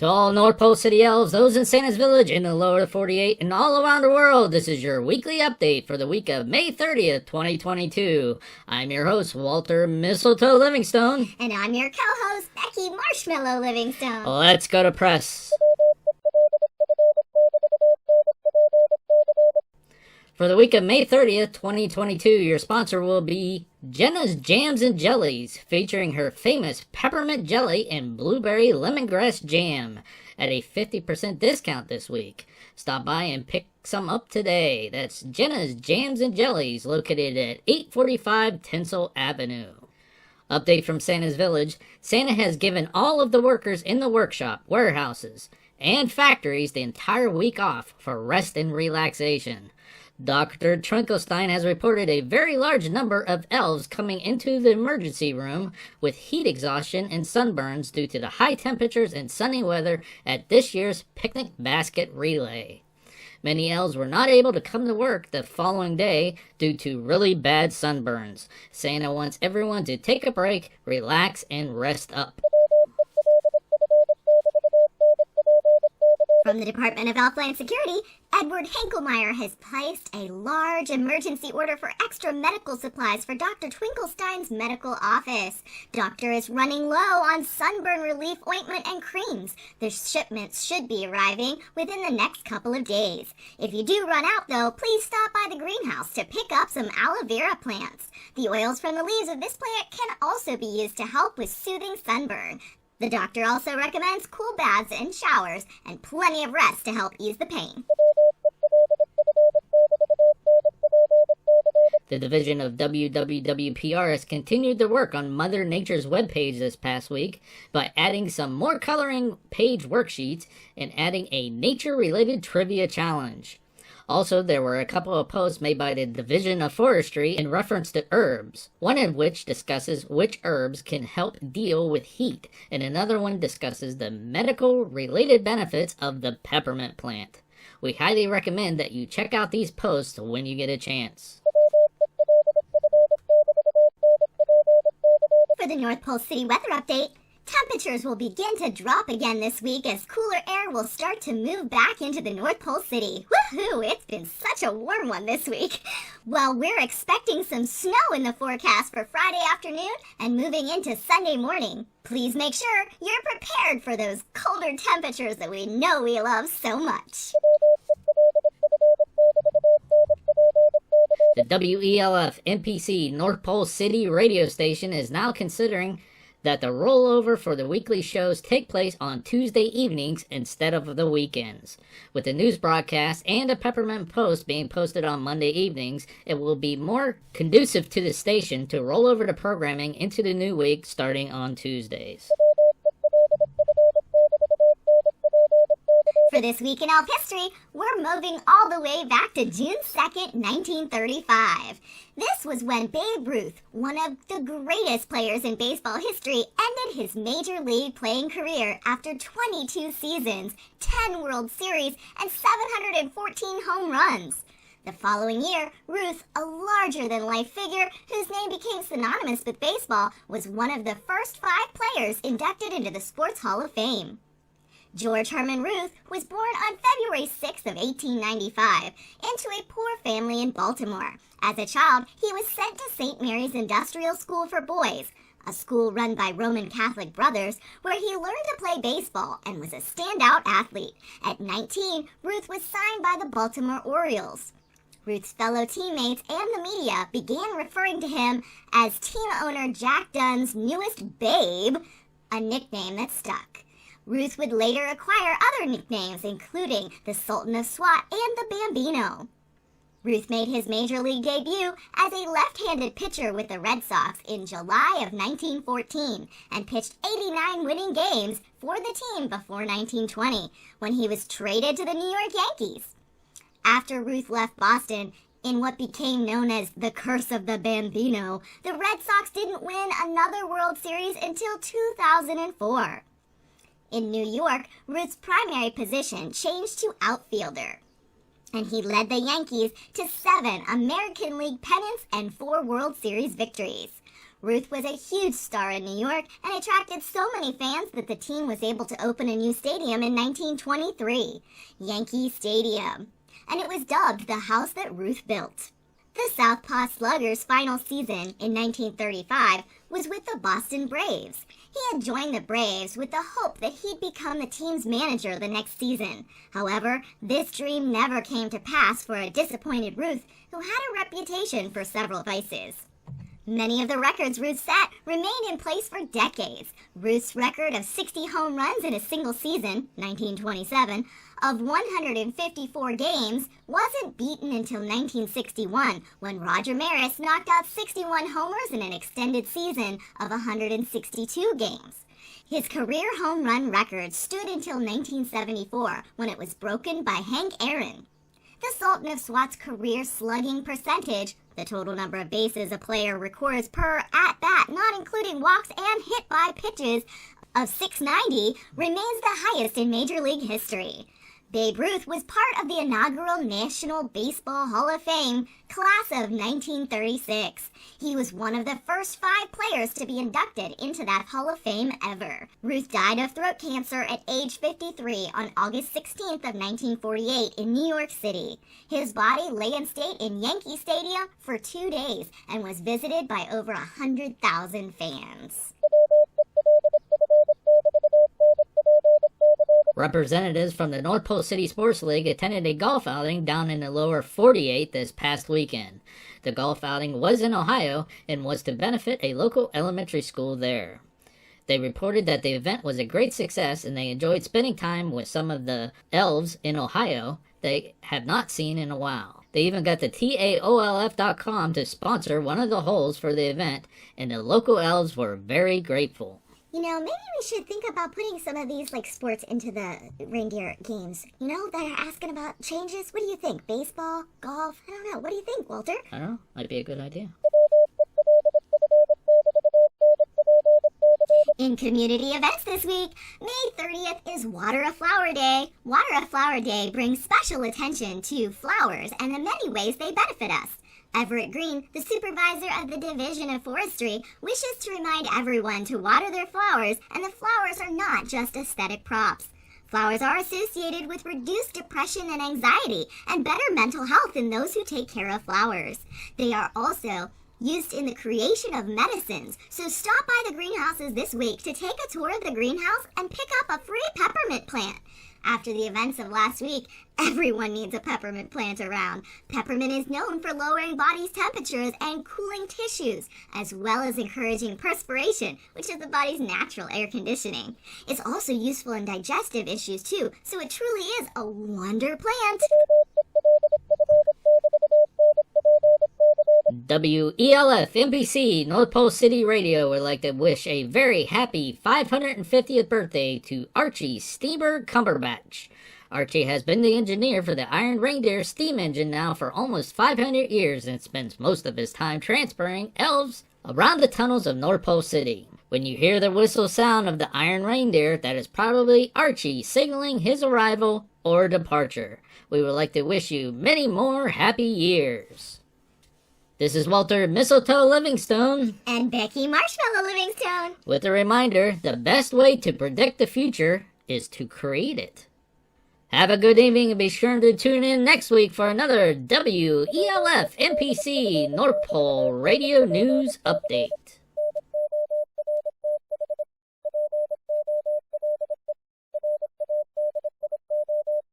To all North Pole City Elves, those in Santa's Village, in the lower 48, and all around the world, this is your weekly update for the week of May 30th, 2022. I'm your host, Walter Mistletoe Livingstone. And I'm your co-host, Becky Marshmallow Livingstone. Let's go to press. For the week of May 30th, 2022, your sponsor will be Jenna's Jams and Jellies, featuring her famous peppermint jelly and blueberry lemongrass jam at a 50% discount this week. Stop by and pick some up today. That's Jenna's Jams and Jellies, located at 845 Tinsel Avenue. Update from Santa's Village. Santa has given all of the workers in the workshop, warehouses, and factories the entire week off for rest and relaxation. Dr. Trinkelstein has reported a very large number of elves coming into the emergency room with heat exhaustion and sunburns due to the high temperatures and sunny weather at this year's picnic basket relay. Many elves were not able to come to work the following day due to really bad sunburns. Santa wants everyone to take a break, relax, and rest up. From the Department of Elfland Security, Edward Henkelmeyer has placed a large emergency order for extra medical supplies for Dr. Twinklestein's medical office. Doctor is running low on sunburn relief ointment and creams. The shipments should be arriving within the next couple of days. If you do run out, though, please stop by the greenhouse to pick up some aloe vera plants. The oils from the leaves of this plant can also be used to help with soothing sunburn. The doctor also recommends cool baths and showers and plenty of rest to help ease the pain. The division of WWWPR has continued to work on Mother Nature's webpage this past week by adding some more coloring page worksheets and adding a nature-related trivia challenge. Also, there were a couple of posts made by the Division of Forestry in reference to herbs, one of which discusses which herbs can help deal with heat, and another one discusses the medical-related benefits of the peppermint plant. We highly recommend that you check out these posts when you get a chance. For the North Pole City weather update, temperatures will begin to drop again this week as cooler air will start to move back into the North Pole City. Woohoo! It's been such a warm one this week. Well, we're expecting some snow in the forecast for Friday afternoon and moving into Sunday morning. Please make sure you're prepared for those colder temperatures that we know we love so much. The WELF NPC North Pole City radio station is now considering that the rollover for the weekly shows take place on Tuesday evenings instead of the weekends. With the news broadcast and a Peppermint Post being posted on Monday evenings, it will be more conducive to the station to roll over the programming into the new week starting on Tuesdays. For this week in Elf history, we're moving all the way back to June 2nd, 1935. This was when Babe Ruth, one of the greatest players in baseball history, ended his major league playing career after 22 seasons, 10 World Series, and 714 home runs. The following year, Ruth, a larger-than-life figure whose name became synonymous with baseball, was one of the first 5 players inducted into the Sports Hall of Fame. George Herman Ruth was born on February 6th of 1895 into a poor family in Baltimore. As a child, he was sent to St. Mary's Industrial School for Boys, a school run by Roman Catholic brothers, where he learned to play baseball and was a standout athlete. At 19, Ruth was signed by the Baltimore Orioles. Ruth's fellow teammates and the media began referring to him as team owner Jack Dunn's newest babe, a nickname that stuck. Ruth would later acquire other nicknames, including the Sultan of Swat and the Bambino. Ruth made his major league debut as a left-handed pitcher with the Red Sox in July of 1914 and pitched 89 winning games for the team before 1920, when he was traded to the New York Yankees. After Ruth left Boston, in what became known as the Curse of the Bambino, the Red Sox didn't win another World Series until 2004. In New York, Ruth's primary position changed to outfielder, and he led the Yankees to 7 American League pennants and 4 World Series victories. Ruth was a huge star in New York and attracted so many fans that the team was able to open a new stadium in 1923, Yankee Stadium, and it was dubbed the house that Ruth built. The Southpaw Slugger's final season in 1935 was with the Boston Braves. He had joined the Braves with the hope that he'd become the team's manager the next season. However, this dream never came to pass for a disappointed Ruth, who had a reputation for several vices. Many of the records Ruth set remained in place for decades. Ruth's record of 60 home runs in a single season, 1927, of 154 games, wasn't beaten until 1961, when Roger Maris knocked out 61 homers in an extended season of 162 games. His career home run record stood until 1974, when it was broken by Hank Aaron. The Sultan of Swat's career slugging percentage, the total number of bases a player records per at-bat, not including walks and hit-by pitches, of 690, remains the highest in Major League history. Babe Ruth was part of the inaugural National Baseball Hall of Fame class of 1936. He was one of the first 5 players to be inducted into that Hall of Fame ever. Ruth died of throat cancer at age 53 on August 16th of 1948 in New York City. His body lay in state in Yankee Stadium for 2 days and was visited by over 100,000 fans. Representatives from the North Pole City Sports League attended a golf outing down in the lower 48 this past weekend. The golf outing was in Ohio and was to benefit a local elementary school there. They reported that the event was a great success and they enjoyed spending time with some of the elves in Ohio they have not seen in a while. They even got the TAOLF.com to sponsor one of the holes for the event, and the local elves were very grateful. You know, maybe we should think about putting some of these, sports into the reindeer games. You know, that are asking about changes. What do you think? Baseball? Golf? I don't know. What do you think, Walter? I don't know. Might be a good idea. In community events this week, May 30th is Water a Flower Day. Water a Flower Day brings special attention to flowers and the many ways they benefit us. Everett Green, the supervisor of the Division of Forestry, wishes to remind everyone to water their flowers, and the flowers are not just aesthetic props. Flowers are associated with reduced depression and anxiety and better mental health in those who take care of flowers. They are also used in the creation of medicines, so stop by the greenhouses this week to take a tour of the greenhouse and pick up a free peppermint plant. After the events of last week, everyone needs a peppermint plant around. Peppermint is known for lowering body's temperatures and cooling tissues, as well as encouraging perspiration, which is the body's natural air conditioning. It's also useful in digestive issues too, so it truly is a wonder plant. WELF NPC North Pole City Radio would like to wish a very happy 550th birthday to Archie Steamer Cumberbatch. Archie has been the engineer for the Iron Reindeer steam engine now for almost 500 years and spends most of his time transferring elves around the tunnels of North Pole City. When you hear the whistle sound of the Iron Reindeer, that is probably Archie signaling his arrival or departure. We would like to wish you many more happy years. This is Walter Mistletoe Livingstone And Becky Marshmallow Livingstone. with a reminder, the best way to predict the future is to create it. Have a good evening and be sure to tune in next week for another WELF NPC North Pole Radio News Update.